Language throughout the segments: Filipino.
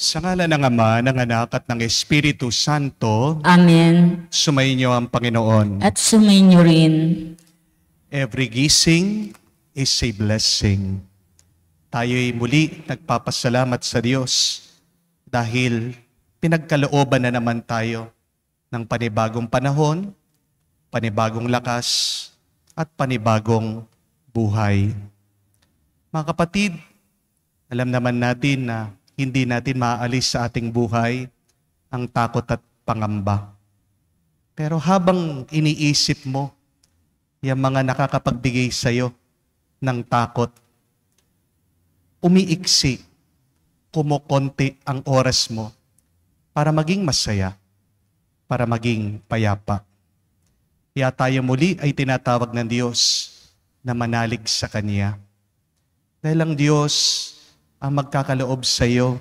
Sa ngala ng Ama, ng Anak at ng Espiritu Santo, Amen. sumainyo ang Panginoon. At sumainyo rin. Every gising is a blessing. Tayo'y muli nagpapasalamat sa Diyos dahil pinagkalooban na naman tayo ng panibagong panahon, panibagong lakas, at panibagong buhay. Mga kapatid, alam naman natin na hindi natin maaalis sa ating buhay ang takot at pangamba. Pero habang iniisip mo yung mga nakakapagbigay sa'yo ng takot, umiiksi, kumukonti ang oras mo para maging masaya, para maging payapa. Kaya tayo muli ay tinatawag ng Diyos na manalig sa Kanya. Dahil ang Diyos ang magkakaloob sa iyo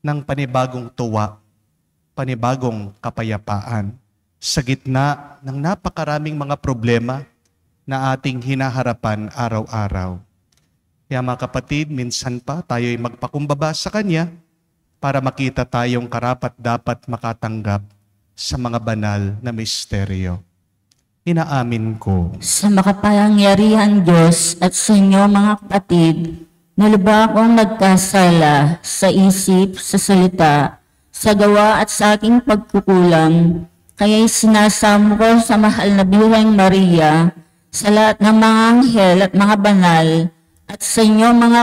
ng panibagong tuwa, panibagong kapayapaan sa gitna ng napakaraming mga problema na ating hinaharapan araw-araw. Kaya mga kapatid, minsan pa tayo'y magpakumbaba sa Kanya para makita tayong karapat-dapat makatanggap sa mga banal na misteryo. Inaamin ko. Sa makapangyarihan Diyos at sa inyo mga kapatid, nalubha akong nagkasala sa isip, sa salita, sa gawa at sa aking pagkukulang. Kaya'y sinasamo ko sa mahal na Birheng Maria, sa lahat ng mga anghel at mga banal, at sa inyo mga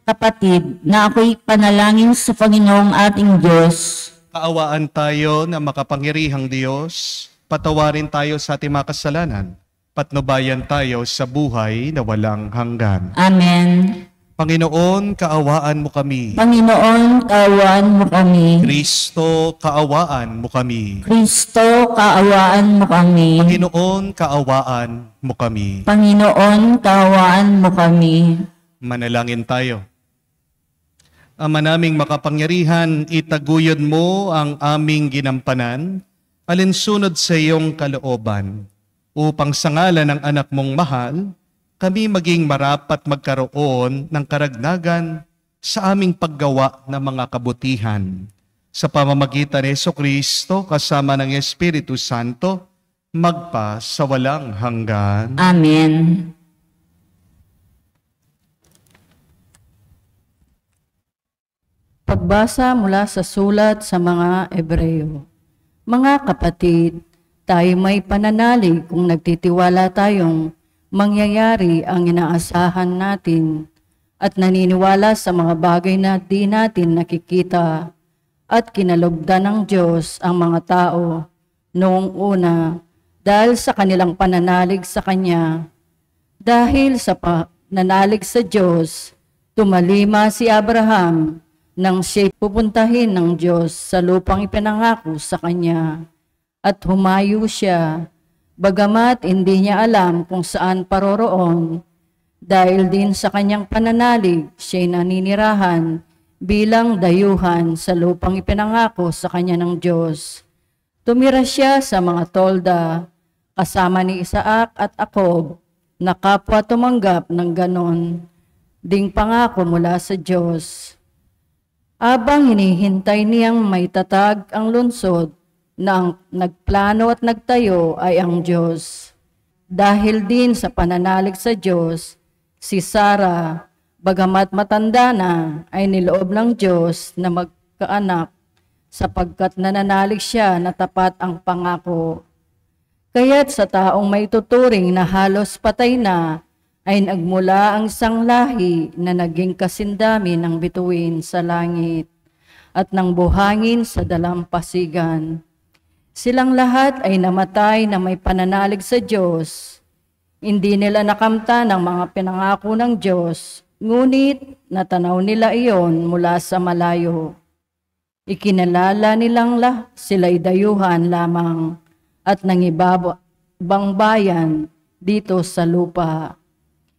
kapatid, na ako'y panalangin sa Panginoong ating Diyos. Kaawaan tayo na makapangyarihang Diyos, patawarin tayo sa ating mga kasalanan, patnubayan tayo sa buhay na walang hanggan. Amen. Panginoon, kaawaan mo kami. Panginoon, kaawaan mo kami. Kristo, kaawaan mo kami. Kristo, kaawaan mo kami. Panginoon, kaawaan mo kami. Panginoon, kaawaan mo kami. Manalangin tayo. Ama naming makapangyarihan, itaguyod mo ang aming ginampanan, alinsunod sa iyong kalooban, upang sa ngalan ng anak mong mahal, kami maging marapat magkaroon ng karagdagan sa aming paggawa ng mga kabutihan. Sa pamamagitan ni Jesucristo kasama ng Espiritu Santo, magpa sa walang hanggan. Amen. Pagbasa mula sa sulat sa mga Hebreo. Mga kapatid, tayo may pananalig kung nagtitiwala tayong mangyayari ang inaasahan natin at naniniwala sa mga bagay na di natin nakikita at kinalugdan ng Diyos ang mga tao noong una dahil sa kanilang pananalig sa Kanya. Dahil sa pananalig sa Diyos, tumalima si Abraham nang siya'y pupuntahin ng Diyos sa lupang ipinangako sa Kanya at humayo siya. Bagamat hindi niya alam kung saan paroroon, dahil din sa kanyang pananalig, siya'y naninirahan bilang dayuhan sa lupang ipinangako sa kanya ng Diyos. Tumira siya sa mga tolda, kasama ni Isaac at Jacob, na kapwa tumanggap ng ganon, ding pangako mula sa Diyos. Abang hinihintay niyang may tatag ang lungsod, na ang nagplano at nagtayo ay ang Diyos. Dahil din sa pananalig sa Diyos, si Sarah, bagamat matanda na, ay niloob ng Diyos na magkaanak sapagkat nananalig siya na tapat ang pangako. Kaya't sa taong may tuturing na halos patay na, ay nagmula ang isang lahi na naging kasindami ng bituin sa langit at ng buhangin sa dalampasigan. Silang lahat ay namatay na may pananalig sa Diyos. Hindi nila nakamta ng mga pinangako ng Diyos, ngunit natanaw nila iyon mula sa malayo. Ikinalala nilang sila'y dayuhan lamang at nangibabang bayan dito sa lupa.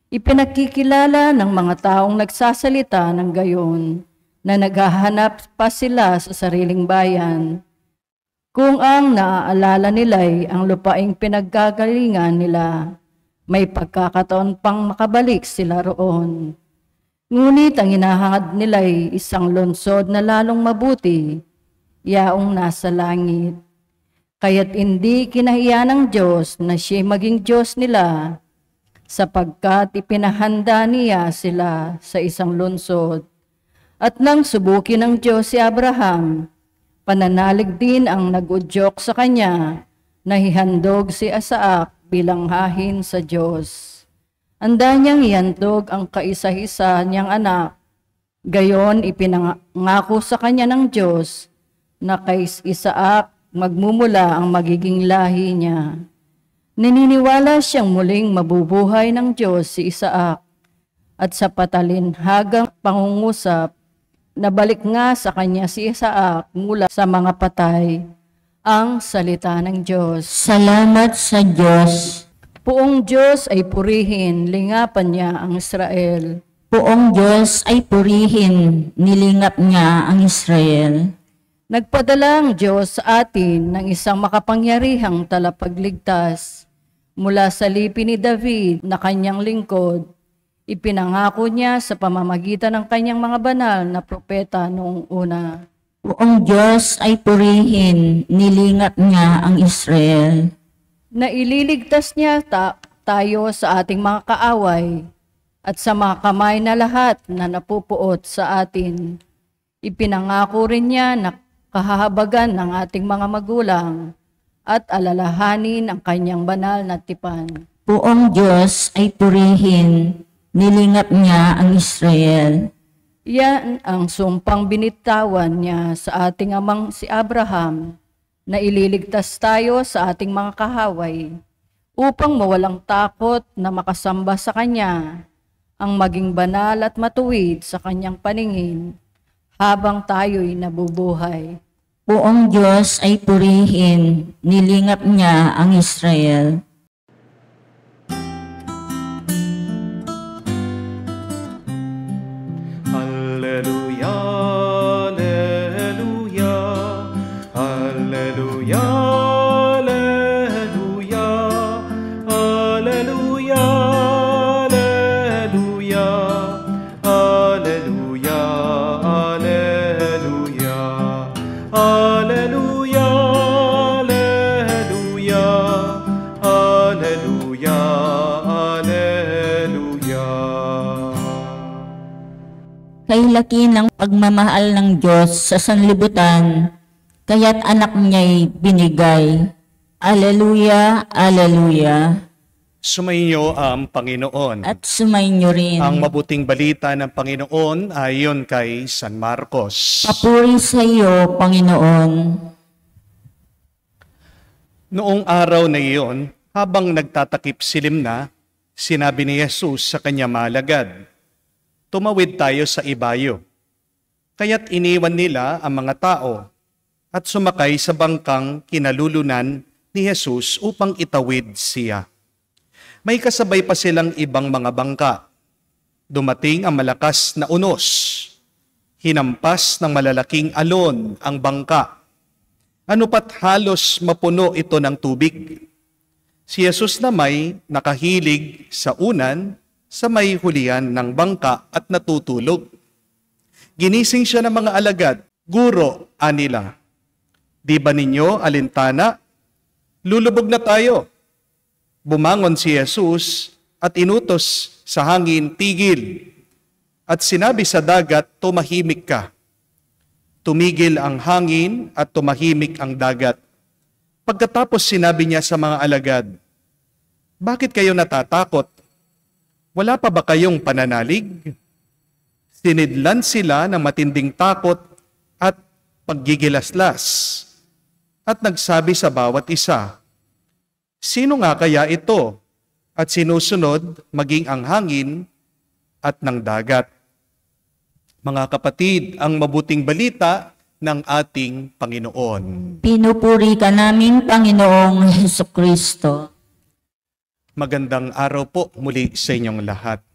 Ipinagkikilala ng mga taong nagsasalita ng gayon na naghahanap pa sila sa sariling bayan. Kung ang naaalala nila'y ang lupaing pinaggagalingan nila, may pagkakataon pang makabalik sila roon. Ngunit ang hinahangad nila ay isang lungsod na lalong mabuti, yaong nasa langit. Kaya't hindi kinahiya ng Diyos na siya maging Diyos nila, sapagkat ipinahanda niya sila sa isang lungsod. At nang subukin ng Diyos si Abraham, pananalig din ang nag-udyok sa kanya, nahihandog si Isaac bilang hahin sa Diyos. Anda niyang ihandog ang kaisa-isa niyang anak. Gayon ipinangako sa kanya ng Diyos na kay Isaac magmumula ang magiging lahi niya. Naniniwala siyang muling mabubuhay ng Diyos si Isaac, at sa patalinhagang pangungusap, nabalik nga sa kanya si Isaac mula sa mga patay ang salita ng Diyos. Salamat sa Diyos. Poong Diyos ay purihin, lingapan niya ang Israel. Poong Diyos ay purihin, nilingap niya ang Israel. Nagpadala ang Diyos sa atin ng isang makapangyarihang talapagligtas. Mula sa lipi ni David na kanyang lingkod, ipinangako niya sa pamamagitan ng kanyang mga banal na propeta noong una. Poong Diyos ay purihin, nilingap niya ang Israel. Na ililigtas niya tayo sa ating mga kaaway at sa mga kamay na lahat na napupuot sa atin. Ipinangako rin niya na kahahabagan ng ating mga magulang at alalahanin ang kanyang banal na tipan. Poong Diyos ay purihin, nilingap niya ang Israel. Yan ang sumpang binitawan niya sa ating amang si Abraham, na ililigtas tayo sa ating mga kahaway, upang mawalang takot na makasamba sa Kanya, ang maging banal at matuwid sa Kanyang paningin, habang tayo'y nabubuhay. Poong Diyos ay purihin, nilingap niya ang Israel. Alleluia, alleluia, alleluia, alleluia, alleluia, alleluia, alleluia, alleluia, alleluia, alleluia, alleluia, alleluia. Kay laki ng pagmamahal ng Diyos sa sanlibutan, kaya't anak niya'y binigay. Alleluia, alleluia. Sumainyo ang Panginoon. At sumainyo rin. Ang mabuting balita ng Panginoon ayon kay San Marcos. Papuri sa iyo, Panginoon. Noong araw na iyon, habang nagtatakip silim na, sinabi ni Jesus sa kanya malagad, "Tumawid tayo sa ibayo." Kaya't iniwan nila ang mga tao at sumakay sa bangkang kinalulunan ni Jesus upang itawid siya. May kasabay pa silang ibang mga bangka. Dumating ang malakas na unos. Hinampas ng malalaking alon ang bangka. Ano pat halos mapuno ito ng tubig. Si Jesus na may nakahilig sa unan sa may hulihan ng bangka at natutulog. Ginising siya ng mga alagad. "Guro," anila, "di ba ninyo alintana? Lulubog na tayo." Bumangon si Jesus at inutos sa hangin, "Tigil." At sinabi sa dagat, "Tumahimik ka." Tumigil ang hangin at tumahimik ang dagat. Pagkatapos sinabi niya sa mga alagad, "Bakit kayo natatakot? Wala pa ba kayong pananalig?" Sinidlan sila ng matinding takot at paggigilaslas at nagsabi sa bawat isa, "Sino nga kaya ito?" At sinusunod maging ang hangin at ng dagat. Mga kapatid, ang mabuting balita ng ating Panginoon. Pinupuri ka namin, Panginoong Hesukristo. Magandang araw po muli sa inyong lahat.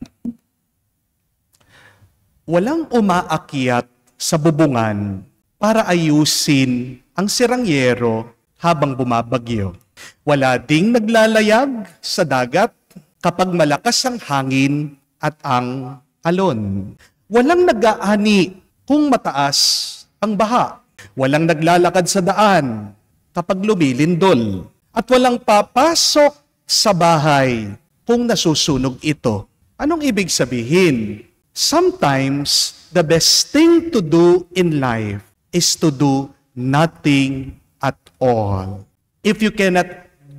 Walang umaakyat sa bubungan para ayusin ang sirangyero habang bumabagyo. Wala ding naglalayag sa dagat kapag malakas ang hangin at ang alon. Walang nag-aani kung mataas ang baha. Walang naglalakad sa daan kapag lumilindol. At walang papasok sa bahay kung nasusunog ito. Anong ibig sabihin? Sometimes, the best thing to do in life is to do nothing at all. If you cannot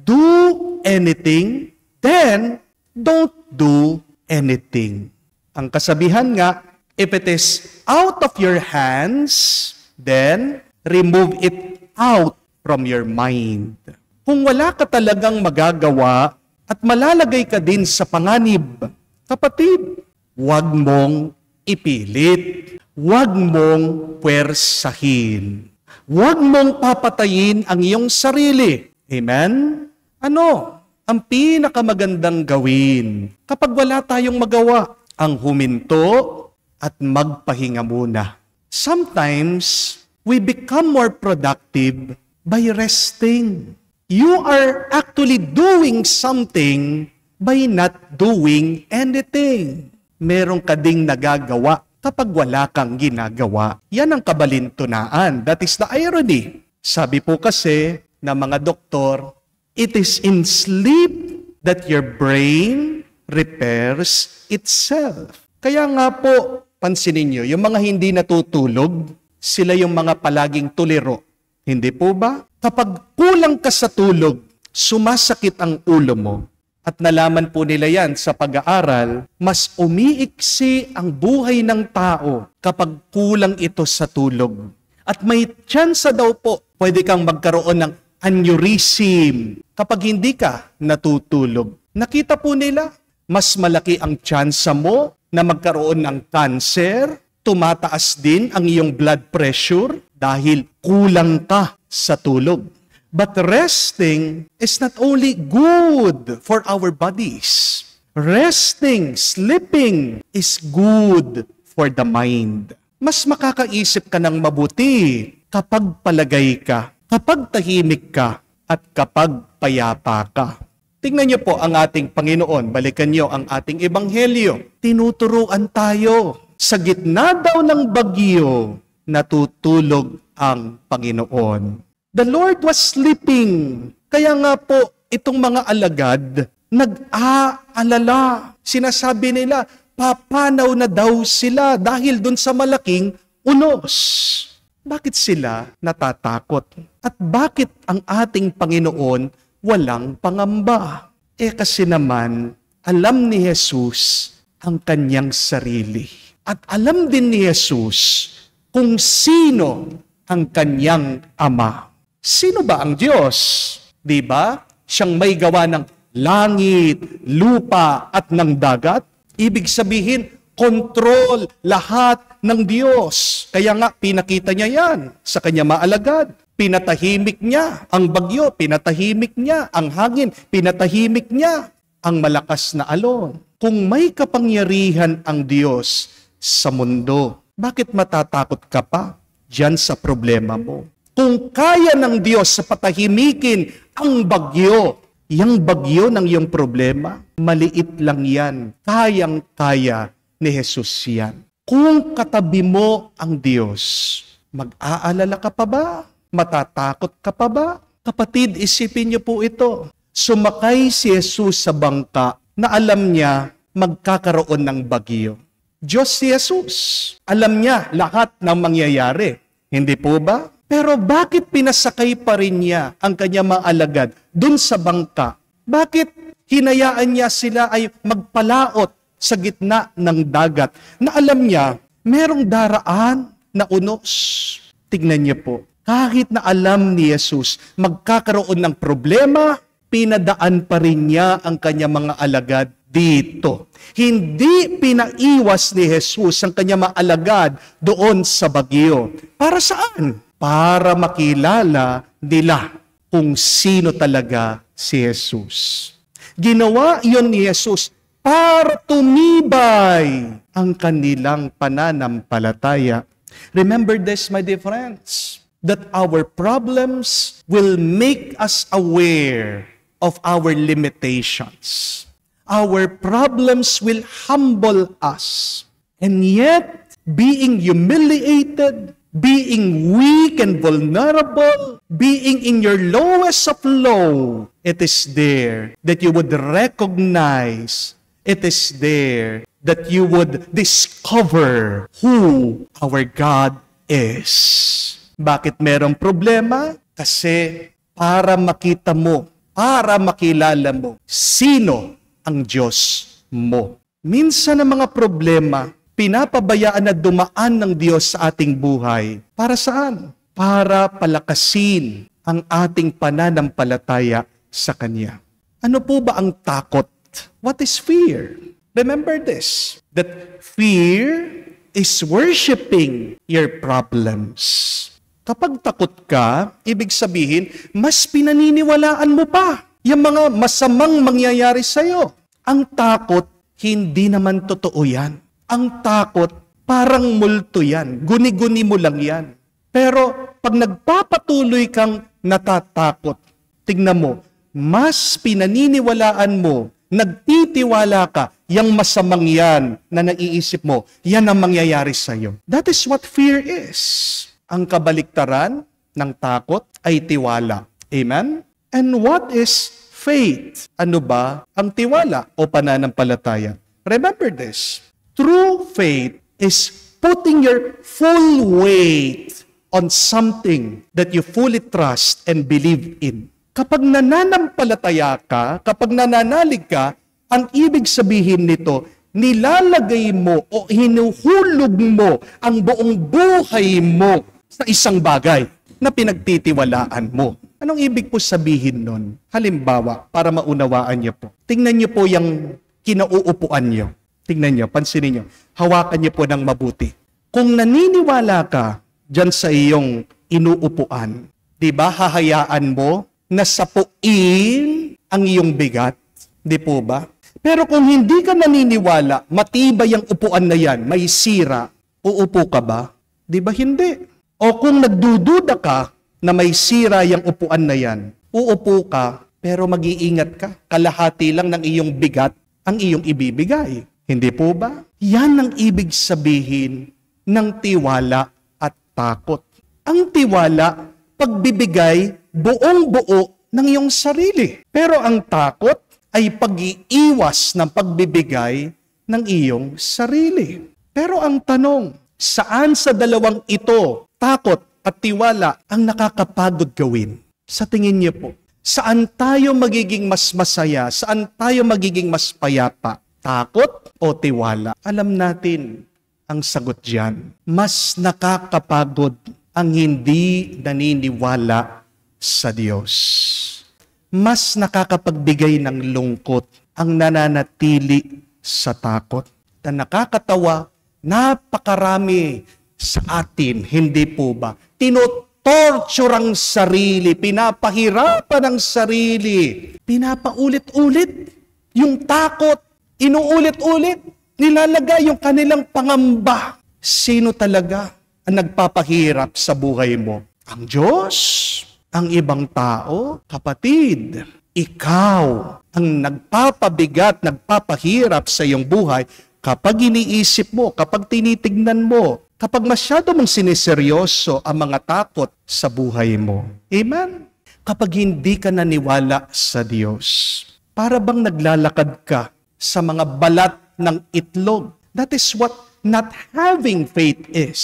do anything, then don't do anything. Ang kasabihan nga, if it is out of your hands, then remove it out from your mind. Kung wala ka talagang magagawa at malalagay ka din sa panganib, kapatid, huwag mong ipilit. Huwag mong puwersahin. Huwag mong papatayin ang iyong sarili. Amen? Ano ang pinakamagandang gawin kapag wala tayong magawa? Ang huminto at magpahinga muna. Sometimes, we become more productive by resting. You are actually doing something by not doing anything. Meron ka ding nagagawa kapag wala kang ginagawa. Yan ang kabalintunaan. That is the irony. Sabi po kasi ng mga doktor, it is in sleep that your brain repairs itself. Kaya nga po, pansinin nyo, yung mga hindi natutulog, sila yung mga palaging tuliro. Hindi po ba? Kapag kulang ka sa tulog, sumasakit ang ulo mo. At nalaman po nila yan sa pag-aaral, mas umiiksi ang buhay ng tao kapag kulang ito sa tulog. At may tsansa daw po, pwede kang magkaroon ng aneurysm kapag hindi ka natutulog. Nakita po nila, mas malaki ang tsansa mo na magkaroon ng cancer, tumataas din ang iyong blood pressure dahil kulang ka sa tulog. But resting is not only good for our bodies. Resting, sleeping is good for the mind. Mas makakaisip ka ng mabuti kapag palagay ka, kapag tahimik ka, at kapag payapa ka. Tingnan niyo po ang ating Panginoon. Balikan niyo ang ating ebanghelyo. Tinuturuan tayo. Sa gitna daw ng bagyo, natutulog ang Panginoon. The Lord was sleeping. Kaya nga po, itong mga alagad, nag-aalala. Sinasabi nila, papanaw na daw sila dahil dun sa malaking unos. Bakit sila natatakot? At bakit ang ating Panginoon walang pangamba? Kasi naman, alam ni Jesus ang kanyang sarili. At alam din ni Jesus kung sino ang kanyang ama. Sino ba ang Diyos? Di ba? Siyang may gawa ng langit, lupa, at ng dagat. Ibig sabihin, kontrol lahat ng Diyos. Kaya nga, pinakita niya yan sa kanya maalagad. Pinatahimik niya ang bagyo, pinatahimik niya ang hangin, pinatahimik niya ang malakas na alon. Kung may kapangyarihan ang Diyos sa mundo, bakit matatakot ka pa diyan sa problema mo? Kung kaya ng Diyos sa patahimikin ang bagyo, yung bagyo ng iyong problema, maliit lang yan. Kayang-kaya ni Jesus yan. Kung katabi mo ang Diyos, mag-aalala ka pa ba? Matatakot ka pa ba? Kapatid, isipin niyo po ito. Sumakay si Jesus sa bangka na alam niya magkakaroon ng bagyo. Diyos si Jesus. Alam niya lahat ng mangyayari. Hindi po ba? Pero bakit pinasakay pa rin niya ang kanyang mga alagad dun sa bangka? Bakit hinayaan niya sila ay magpalaot sa gitna ng dagat na alam niya merong daraan na unos? Tignan niyo po, kahit na alam ni Jesus magkakaroon ng problema, pinadaan pa rin niya ang kanyang mga alagad dito. Hindi pinaiwas ni Jesus ang kanyang mga alagad doon sa bagyo. Para saan? Para makilala nila kung sino talaga si Jesus. Ginawa iyon ni Jesus para tumibay ang kanilang pananampalataya. Remember this, my dear friends, that our problems will make us aware of our limitations. Our problems will humble us. And yet, being humiliated, being weak and vulnerable, being in your lowest of low, it is there that you would recognize, it is there that you would discover who our God is. Bakit merong problema? Kasi para makita mo, para makilala mo, sino ang Diyos mo. Minsan ang mga problema, pinapabayaan na dumaan ng Diyos sa ating buhay. Para saan? Para palakasin ang ating pananampalataya sa Kanya. Ano po ba ang takot? What is fear? Remember this, that fear is worshiping your problems. Kapag takot ka, ibig sabihin, mas pinaniniwalaan mo pa yung mga masamang mangyayari sa'yo. Ang takot, hindi naman totoo yan. Ang takot, parang multo yan. Guni-guni mo lang yan. Pero pag nagpapatuloy kang natatakot, tignan mo, mas pinaniniwalaan mo, nagtitiwala ka, yung masamang yan na naiisip mo, yan ang mangyayari sa iyo. That is what fear is. Ang kabaliktaran ng takot ay tiwala. Amen? And what is faith? Ano ba ang tiwala o pananampalataya? Remember this. True faith is putting your full weight on something that you fully trust and believe in. Kapag nananampalataya ka, kapag nananalig ka, ang ibig sabihin nito, nilalagay mo o hinuhulog mo ang buong buhay mo sa isang bagay na pinagtitiwalaan mo. Anong ibig po sabihin nun? Halimbawa, para maunawaan niyo po. Tingnan niyo po yung kinauupuan niyo. Tingnan niyo, pansinin niyo. Hawakan niyo po ng mabuti. Kung naniniwala ka dyan sa iyong inuupuan, di ba hahayaan mo na sapuin ang iyong bigat? Di po ba? Pero kung hindi ka naniniwala, matibay ang upuan na yan, may sira, uupo ka ba? Di ba hindi? O kung nagdududa ka na may sira yung upuan na yan, uupo ka, pero mag-iingat ka. Kalahati lang ng iyong bigat ang iyong ibibigay. Hindi po ba? Yan ang ibig sabihin ng tiwala at takot. Ang tiwala, pagbibigay buong-buo ng iyong sarili. Pero ang takot ay pag-iiwas ng pagbibigay ng iyong sarili. Pero ang tanong, saan sa dalawang ito, takot at tiwala, ang nakakapagod gawin? Sa tingin niyo po, saan tayo magiging mas masaya? Saan tayo magiging mas payapa? Takot o tiwala? Alam natin ang sagot diyan. Mas nakakapagod ang hindi naniniwala sa Diyos. Mas nakakapagbigay ng lungkot ang nananatili sa takot. At nakakatawa, napakarami sa atin, hindi po ba? Tinotorture ang sarili, pinapahirapan ang sarili, pinapaulit-ulit yung takot, inuulit-ulit, nilalagay yung kanilang pangamba. Sino talaga ang nagpapahirap sa buhay mo? Ang Diyos? Ang ibang tao? Kapatid, ikaw ang nagpapabigat, nagpapahirap sa iyong buhay kapag iniisip mo, kapag tinitignan mo, kapag masyado mong siniseryoso ang mga takot sa buhay mo. Amen? Kapag hindi ka naniwala sa Diyos, para bang naglalakad ka sa mga balat ng itlog? That is what not having faith is.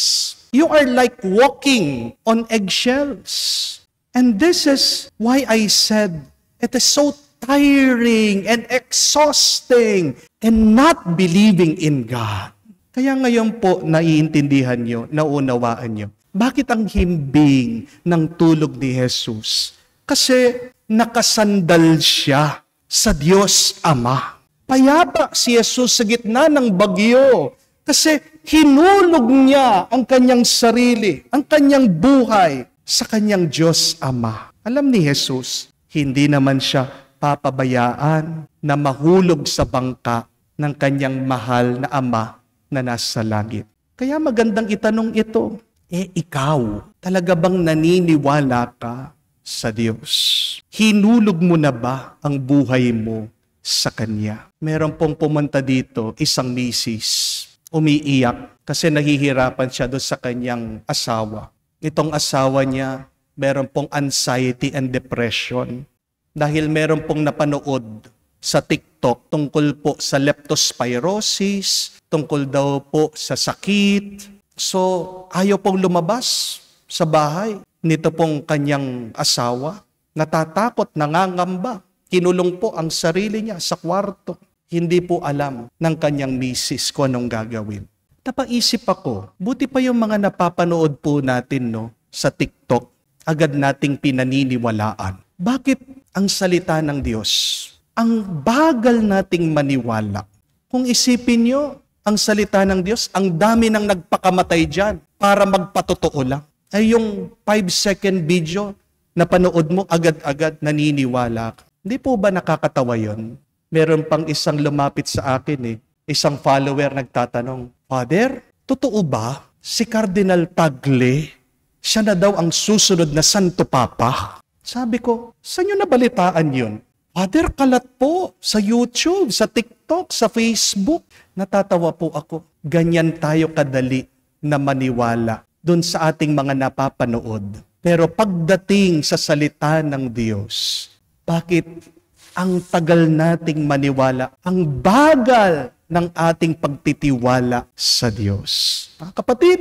You are like walking on eggshells. And this is why I said it is so tiring and exhausting and not believing in God. Kaya ngayon po naiintindihan nyo, naunawaan nyo. Bakit ang himbing ng tulog ni Jesus? Kasi nakasandal siya sa Diyos Ama. Payapa si Jesus sa gitna ng bagyo kasi hinulog niya ang kanyang sarili, ang kanyang buhay sa kanyang Diyos Ama. Alam ni Jesus, hindi naman siya papabayaan na mahulog sa bangka ng kanyang mahal na Ama na nasa langit. Kaya magandang itanong ito, ikaw, talaga bang naniniwala ka sa Diyos? Hinulog mo na ba ang buhay mo sa Kanya? Meron pong pumunta dito, isang misis. umiiyak kasi nahihirapan siya doon sa kanyang asawa. Itong asawa niya, meron pong anxiety and depression dahil meron pong napanood sa TikTok tungkol po sa leptospirosis, tungkol daw po sa sakit. So, ayaw pong lumabas sa bahay nito pong kanyang asawa. Natatakot, nangangamba. Kinulong po ang sarili niya sa kwarto. Hindi po alam ng kanyang misis kung anong gagawin. Napaisip ako, buti pa yung mga napapanood po natin sa TikTok, agad nating pinaniniwalaan. Bakit ang salita ng Diyos, ang bagal nating maniwala? Kung isipin nyo, ang salita ng Diyos, ang dami nang nagpakamatay dyan para magpatotoo lang. Ay yung 5-second video na panood mo, agad-agad naniniwala ka. Hindi po ba nakakatawa yun? Meron pang isang lumapit sa akin isang follower nagtatanong, Father, totoo ba si Cardinal Tagle, siya na daw ang susunod na Santo Papa? Sabi ko, saan nyo nabalitaan yun? Father, kalat po sa YouTube, sa TikTok, sa Facebook. Natatawa po ako. Ganyan tayo kadali na maniwala dun sa ating mga napapanood. Pero pagdating sa salita ng Diyos, bakit ang tagal nating maniwala? Ang bagal ng ating pagtitiwala sa Diyos. Mga kapatid,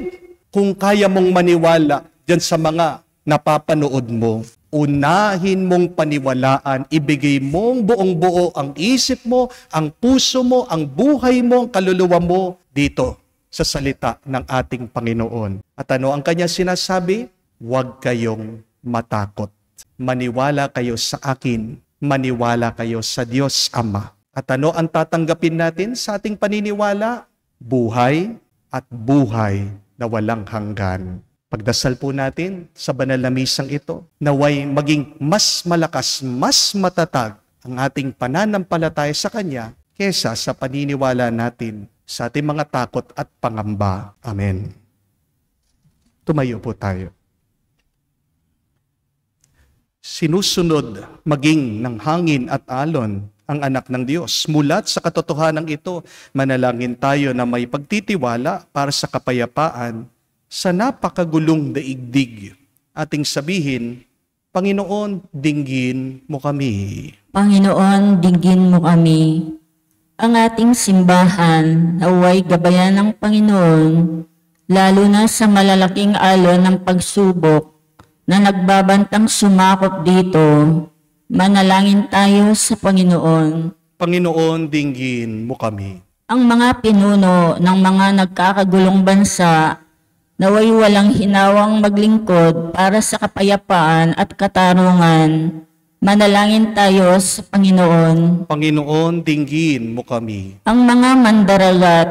kung kaya mong maniwala dyan sa mga napapanood mo, unahin mong paniwalaan, ibigay mong buong-buo ang isip mo, ang puso mo, ang buhay mo, ang kaluluwa mo dito sa salita ng ating Panginoon. At ano ang kanya sinasabi? Huwag kayong matakot. Maniwala kayo sa akin, maniwala kayo sa Diyos Ama. At ano ang tatanggapin natin sa ating paniniwala? Buhay at buhay na walang hanggan. Pagdasal po natin sa banal na misang ito, naway maging mas malakas, mas matatag ang ating pananampalataya sa Kanya kesa sa paniniwala natin sa ating mga takot at pangamba. Amen. Tumayo po tayo. Sinusunod maging ng hangin at alon ang anak ng Diyos. Mulat sa katotohanan ito, manalangin tayo na may pagtitiwala para sa kapayapaan sa napakagulong daigdig. Ating sabihin, Panginoon, dinggin mo kami. Panginoon, dinggin mo kami. Ang ating simbahan, naway gabayan ng Panginoon, lalo na sa malalaking alon ng pagsubok na nagbabantang sumakop dito. Manalangin tayo sa Panginoon. Panginoon, dinggin mo kami. Ang mga pinuno ng mga nagkakagulong bansa, naway walang hinawang maglingkod para sa kapayapaan at katarungan. Manalangin tayo sa Panginoon. Panginoon, dinggin mo kami. Ang mga mandaragat,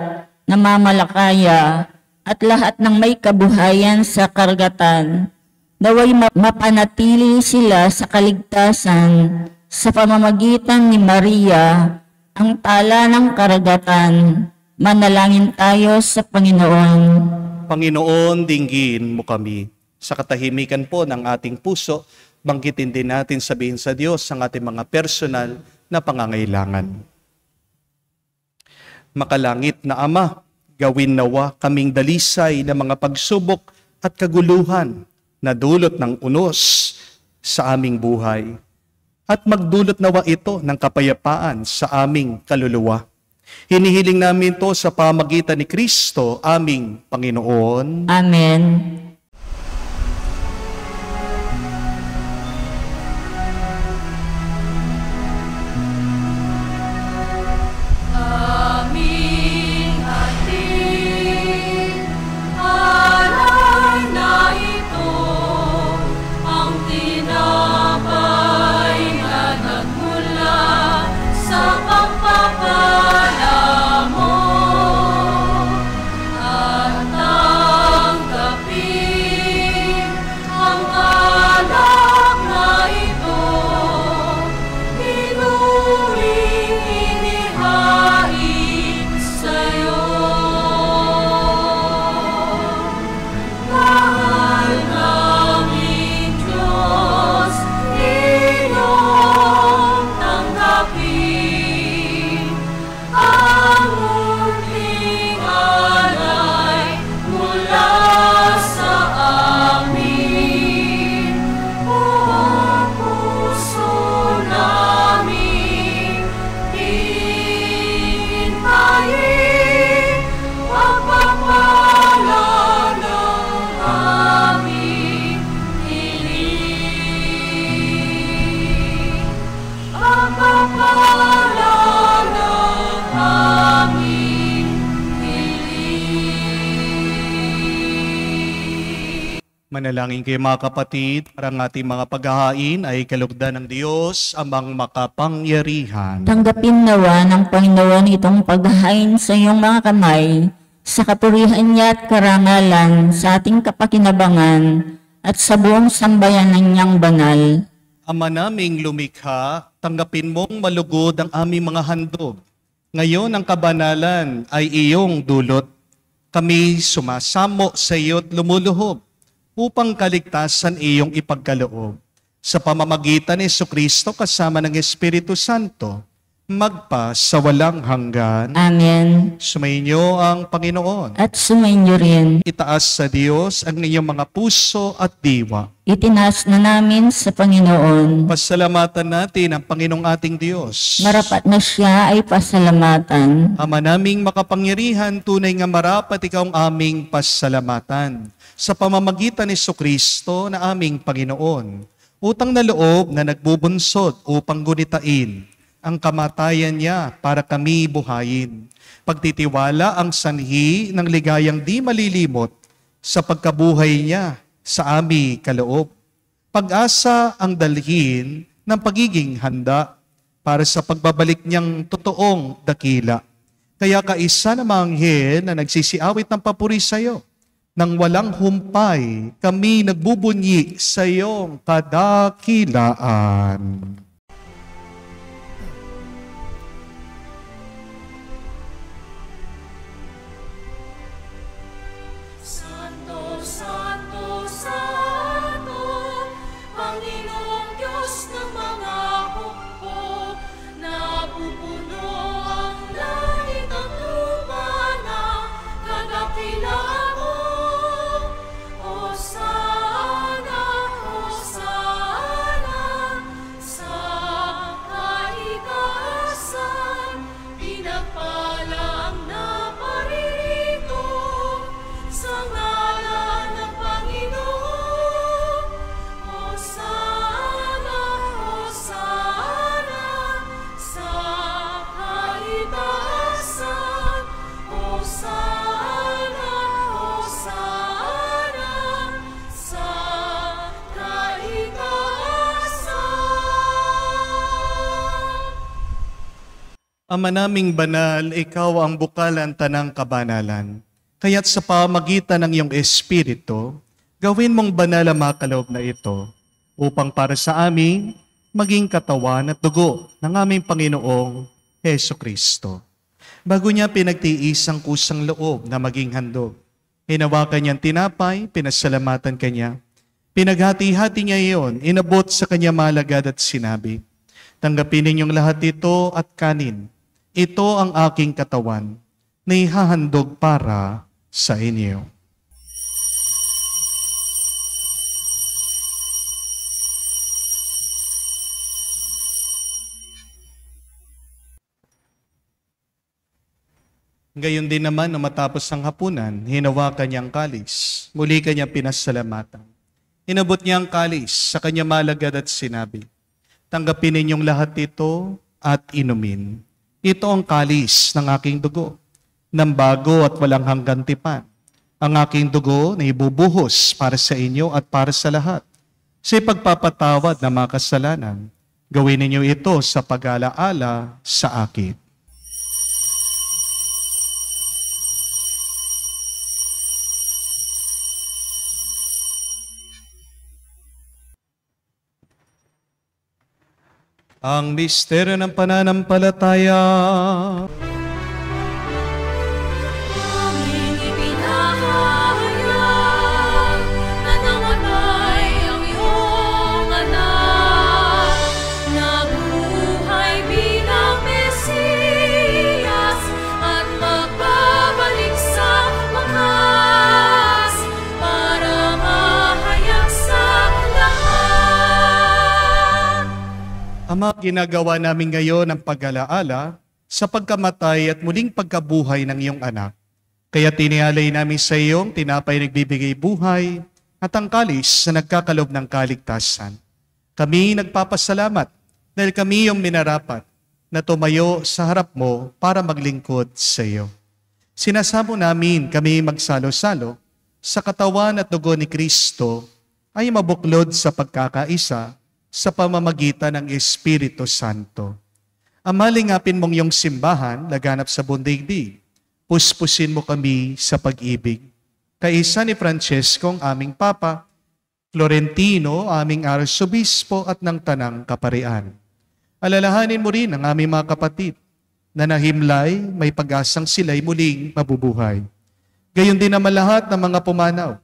namamalakaya, at lahat ng may kabuhayan sa karagatan, naway mapanatili sila sa kaligtasan sa pamamagitan ni Maria, ang tala ng karagatan. Manalangin tayo sa Panginoon. Panginoon, dinggin mo kami. Sa katahimikan po ng ating puso, banggitin din natin, sabihin sa Diyos ang ating mga personal na pangangailangan. Makalangit na Ama, gawin nawa kaming dalisay na mga pagsubok at kaguluhan na dulot ng unos sa aming buhay. At magdulot nawa ito ng kapayapaan sa aming kaluluwa. Hinihiling namin to sa pamagitan ni Kristo, aming Panginoon. Amen. At tanggapin Manalangin kayo mga kapatid, para ang ating mga paghahain ay kalugdan ng Diyos, amang makapangyarihan. Tanggapin nawa ng Panginoon itong paghahain sa iyong mga kamay, sa kapurihan niya at karangalan, sa ating kapakinabangan, at sa buong sambayanan niyang banal. Ama naming lumikha, tanggapin mong malugod ang aming mga handog. Ngayon ang kabanalan ay iyong dulot. Kami sumasamo sa iyo't lumuluhod upang kaligtasan iyong ipagkaloob. Sa pamamagitan ni Jesucristo kasama ng Espiritu Santo, magpa sa walang hanggan. Amen. Sumainyo ang Panginoon. At sumainyo rin. Itaas sa Diyos ang inyong mga puso at diwa. Itinaas na namin sa Panginoon. Pasalamatan natin ang Panginoong ating Diyos. Marapat na siya ay pasalamatan. Ama naming makapangyarihan, tunay nga marapat ikaw ang aming pasalamatan. Sa pamamagitan ni Jesucristo na aming Panginoon, utang na loob na nagbubunsod upang gunitain ang kamatayan niya para kami buhayin. Pagtitiwala ang sanhi ng ligayang di malilimot sa pagkabuhay niya sa aming kaloob. Pag-asa ang dalhin ng pagiging handa para sa pagbabalik niyang totoong dakila. Kaya kaisa na mga anghel na nagsisiawit ng papuri sa iyo, nang walang humpay, kami nagbubunyi sa iyong kadakilaan. Santo, Santo, Santo, Panginoong Diyos ng mga hukbo, napupuno ang langit at lupa ng kadakilaan mo. Hosana, Hosana, sa kaitaasan, pinagpala ang naparirito sa ngalan ng Panginoon. Hosana, Hosana, sa kaitaasan. Hosana, Hosana, sa kaitaasan. Ama naming banal, ikaw ang bukalan tanang kabanalan. Kaya't sa pamagitan ng iyong Espiritu, gawin mong banal ang mga kaloob na ito upang para sa amin maging katawan at dugo ng aming Panginoong Heso Kristo. Bago niya pinagtiis ang kusang loob na maging handog, hinawakan niyang tinapay, pinasalamatan kanya. Pinaghati-hati niya iyon, inabot sa kanya malagad at sinabi, "Tanggapin ninyong lahat ito at kanin. Ito ang aking katawan na ihahandog para sa inyo." Gayon din naman, nang matapos ang hapunan, hinawakan niya ang kalis. Muli kanya pinasalamatan. Inabot niya ang kalis sa kanya malagad at sinabi, "Tanggapin ninyong lahat ito at inumin. Ito ang kalis ng aking dugo, ng bago at walang hanggang tipan. Ang aking dugo na ibubuhos para sa inyo at para sa lahat. Sa pagpapatawad ng mga kasalanan, gawin ninyo ito sa pag-alaala sa akin." Ang misteryo ng pananampalataya. Aming ipinahayag na namatay ang iyong anak, nabuhay bilang Mesiyas at magbabalik sa wakas para mahayag sa lahat. Ama, ginagawa namin ngayon ang pag-alaala sa pagkamatay at muling pagkabuhay ng iyong anak. Kaya tinialay namin sa iyong tinapay nagbibigay buhay at ang kalis na nagkakalob ng kaligtasan. Kami nagpapasalamat dahil kami yung minarapat na tumayo sa harap mo para maglingkod sa iyo. Sinasamo namin kami magsalo-salo sa katawan at dugo ni Kristo ay mabuklod sa pagkakaisa sa pamamagitan ng Espiritu Santo. Amalingapin mong iyong simbahan, laganap sa buong daigdig. Puspusin mo kami sa pag-ibig. Kaisa ni Francesco, ang aming Papa, Florentino, aming Arsobispo at ng Tanang Kaparian. Alalahanin mo rin ang aming mga kapatid na nahimlay, may pag-asang sila'y muling mabubuhay. Gayon din naman lahat ng mga pumanaw.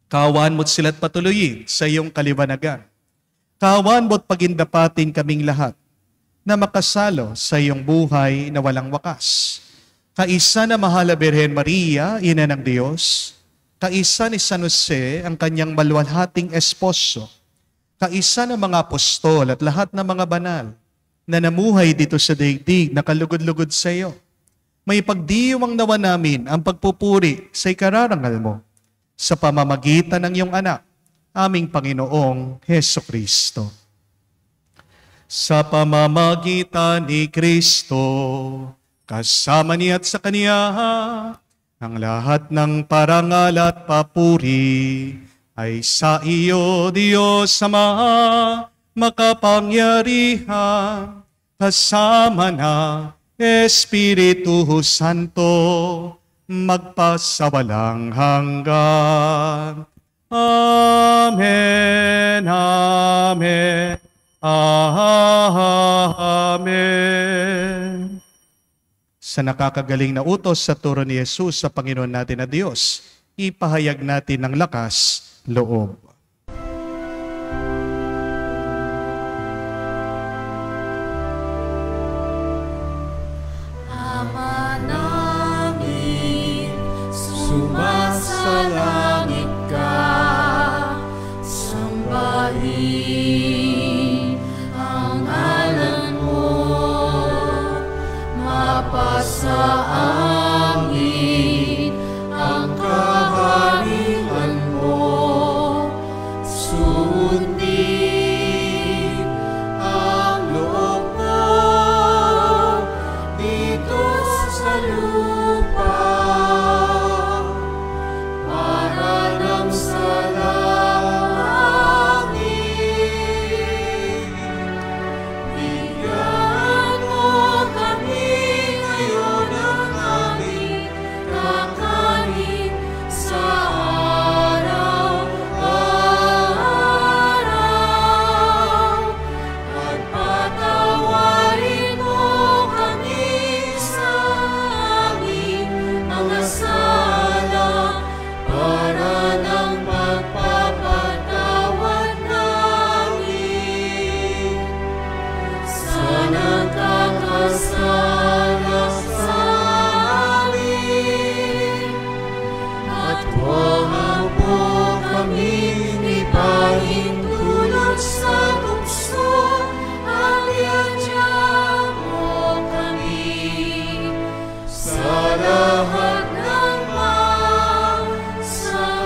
Kaawaan mo't sila't patuloyin sa iyong kaliwanagan. Kaawaan mo't pagindapatin kaming lahat na makasalo sa iyong buhay na walang wakas. Kaisa na mahal na Birhen Maria, Ina ng Diyos, kaisa ni San Jose, ang kanyang maluwalhating esposo, kaisa ng mga apostol at lahat ng mga banal na namuhay dito sa daigdig na kalugod-lugod sa iyo. May pagdiwang nawa namin ang pagpupuri sa ikararangal mo sa pamamagitan ng iyong anak, aming Panginoong Hesukristo. Sa pamamagitan ni Kristo, kasama niya at sa Kaniya, ang lahat ng parangal at papuri ay sa iyo, Diyos Ama, makapangyarihan, kasama na Espiritu Santo, magpasawalang hanggan. Amen, Amen, Amen. Sa nakakagaling na utos sa turo ni Jesus sa Panginoon natin na Diyos, ipahayag natin ng lakas loob. Ama namin, sumasalangit ka, sambahin ang ngalan mo, mapasa amin ang kaharian mo, sundin ang loob mo dito sa lupa, para nang sa langit. Bigyan mo kami ngayon ng aming kakanin sa araw-araw, at patawarin mo kami sa aming mga sala, para nang magpapatawad namin sa nagkakasala sa amin. At huwag mo kami ipahintulot sa tukso, at iadya mo kami sa lahat ng masama.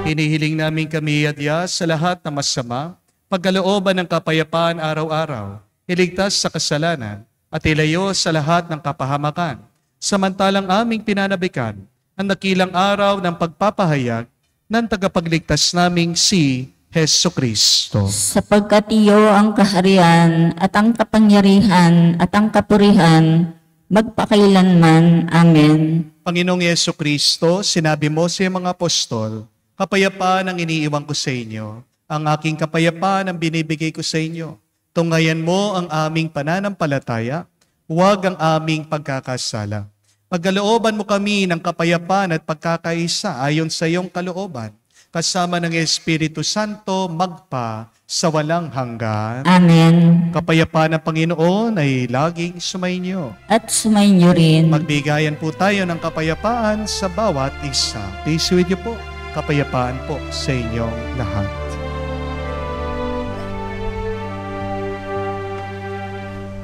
Hinihiling namin kami adya sa lahat ng masama, pagkalooban ng kapayapaan araw-araw, iligtas sa kasalanan, at ilayo sa lahat ng kapahamakan, samantalang aming pinanabikan ang dakilang araw ng pagpapahayag ng tagapagligtas naming si Hesukristo. Sapagkat iyo ang kaharian at ang kapangyarihan at ang kapurihan magpakailanman. Amen. Panginoong Hesukristo, sinabi mo sa iyong mga apostol, kapayapaan ang iniiwan ko sa inyo, ang aking kapayapaan ang binibigay ko sa inyo. Tunghayan mo ang aming pananampalataya, huwag ang aming pagkakasala. Pagkalooban mo kami ng kapayapaan at pagkakaisa ayon sa iyong kalooban, kasama ng Espiritu Santo magpa sa walang hanggan. Amen. Kapayapaan ng Panginoon ay laging sumainyo. At sumainyo rin. Magbigayan po tayo ng kapayapaan sa bawat isa. Peace with you po. Kapayapaan po sa inyong lahat.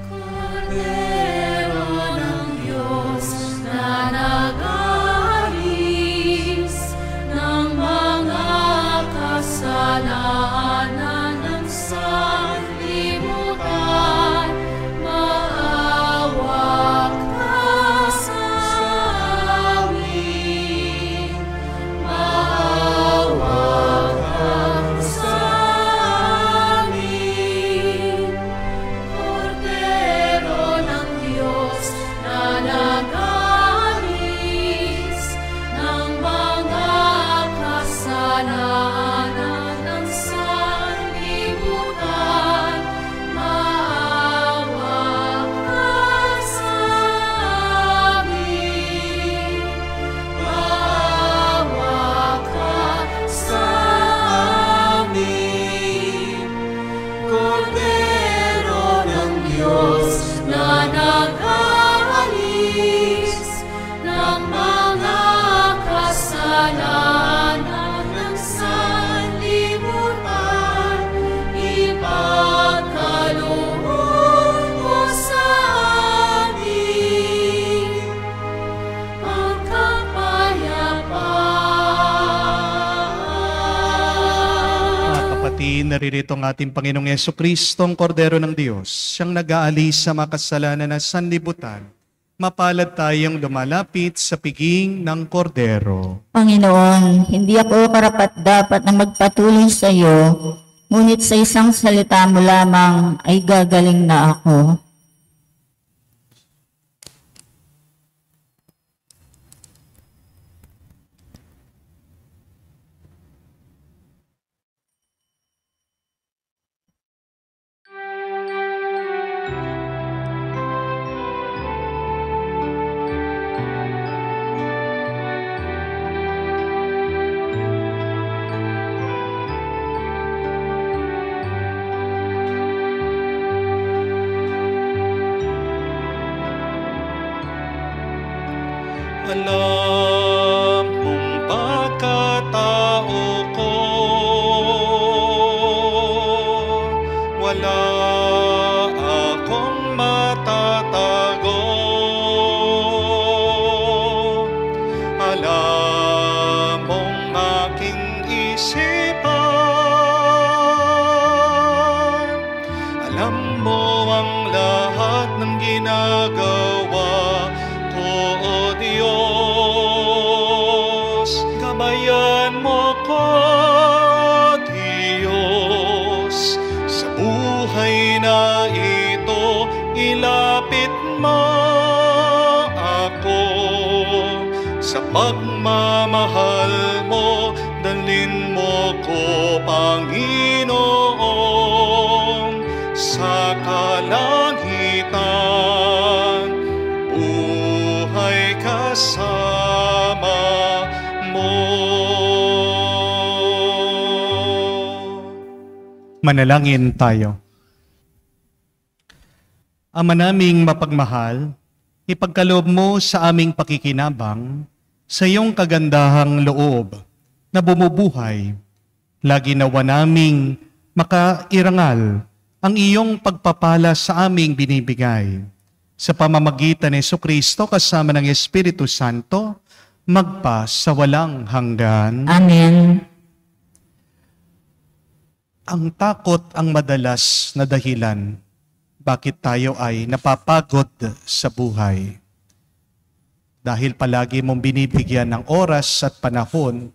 Kordero ng Diyos na nag-aalis ng mga kasalanan ng sanlibutan, maawa ka sa amin. kapatid, naririto ang ating Panginoong Yesukristo, ang Kordero ng Diyos, siyang nag-aalis sa makasalanan ng sanlibutan. Mapalad tayong lumalapit sa piging ng Kordero. Panginoon, hindi ako karapat-dapat na magpatuloy sa iyo, ngunit sa isang salita mo lamang ay gagaling na ako. Alam mong pagkatao ko, wala akong matatago. Alam mong aking isipan, alam mo ang lahat ng ginagawa ko, O Diyos. Gabayan mo ko, Diyos, sa buhay na ito. Ilapit mo ako sa pagmamahal mo. Dalhin mo ko, Panginoon, sa kalangitan. Buhay kasama mo. Manalangin tayo. Ama naming mapagmahal, ipagkaloob mo sa aming pakikinabang sa iyong kagandahang loob na bumubuhay. Lagi nawa naming makairangal ang iyong pagpapala sa aming binibigay. Sa pamamagitan ni Jesucristo kasama ng Espiritu Santo, magpa sa walang hanggan. Amen. Ang takot ang madalas na dahilan bakit tayo ay napapagod sa buhay. Dahil palagi mong binibigyan ng oras at panahon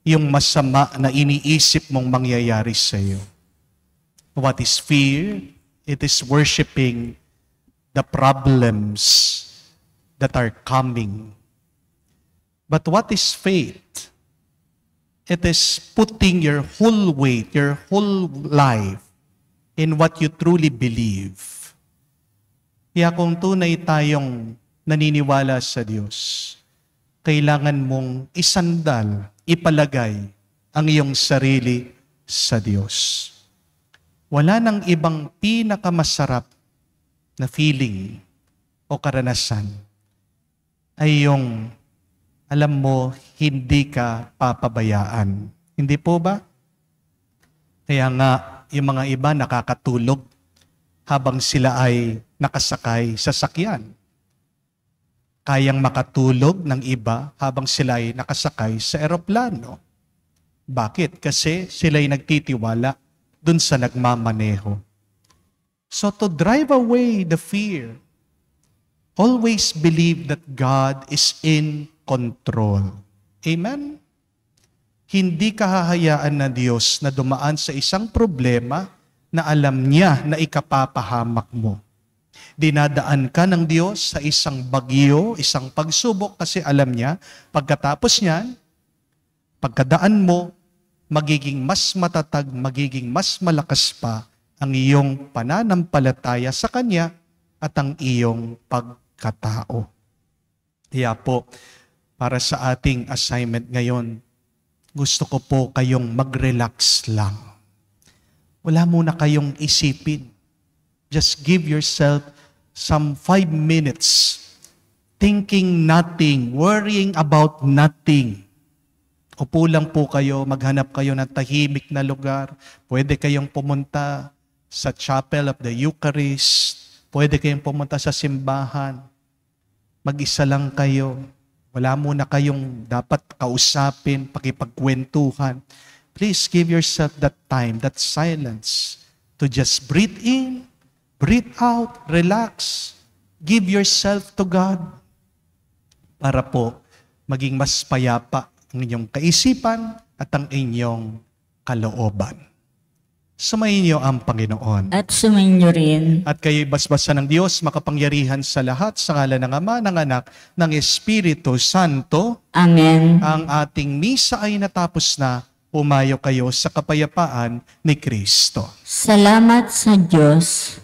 yung masama na iniisip mong mangyayari sa iyo. What is fear? It is worshiping the problems that are coming. But what is faith? It is putting your whole weight, your whole life in what you truly believe. Kaya kung tunay tayong naniniwala sa Diyos, kailangan mong isandal, ipalagay ang iyong sarili sa Diyos. Wala nang ibang pinakamasarap na feeling o karanasan ay yung alam mo, hindi ka papabayaan. Hindi po ba? Kaya nga, yung mga iba nakakatulog habang sila ay nakasakay sa sakyan. Kayang makatulog ng iba habang sila ay nakasakay sa eroplano. Bakit? Kasi sila ay nagtitiwala dun sa nagmamaneho. So to drive away the fear, always believe that God is in control. Amen? Hindi ka hahayaan na Diyos na dumaan sa isang problema na alam niya na ikapapahamak mo. Dinadaan ka ng Diyos sa isang bagyo, isang pagsubok kasi alam niya, pagkatapos niyan, pagkadaan mo, magiging mas matatag, magiging mas malakas pa ang iyong pananampalataya sa Kanya at ang iyong pagkatao. Kaya po, para sa ating assignment ngayon, gusto ko po kayong mag-relax lang. Wala muna kayong isipin. Just give yourself some 5 minutes thinking nothing, worrying about nothing. Upo lang po kayo, maghanap kayo ng tahimik na lugar. Pwede kayong pumunta sa Chapel of the Eucharist. Pwede kayong pumunta sa simbahan. Mag-isa lang kayo. Wala muna kayong dapat kausapin, pakipagkwentuhan. please give yourself that time, that silence, to just breathe in, breathe out, relax. Give yourself to God para po maging mas payapa ang inyong kaisipan at ang inyong kalooban. Sumayin niyo ang Panginoon. At sumainyo rin. At kayo'y basbasan ng Diyos, makapangyarihan sa lahat, sa ngalan ng Ama, ng Anak, ng Espiritu Santo. Amen. Ang ating misa ay natapos na. Pumayo kayo sa kapayapaan ni Kristo. Salamat sa Diyos.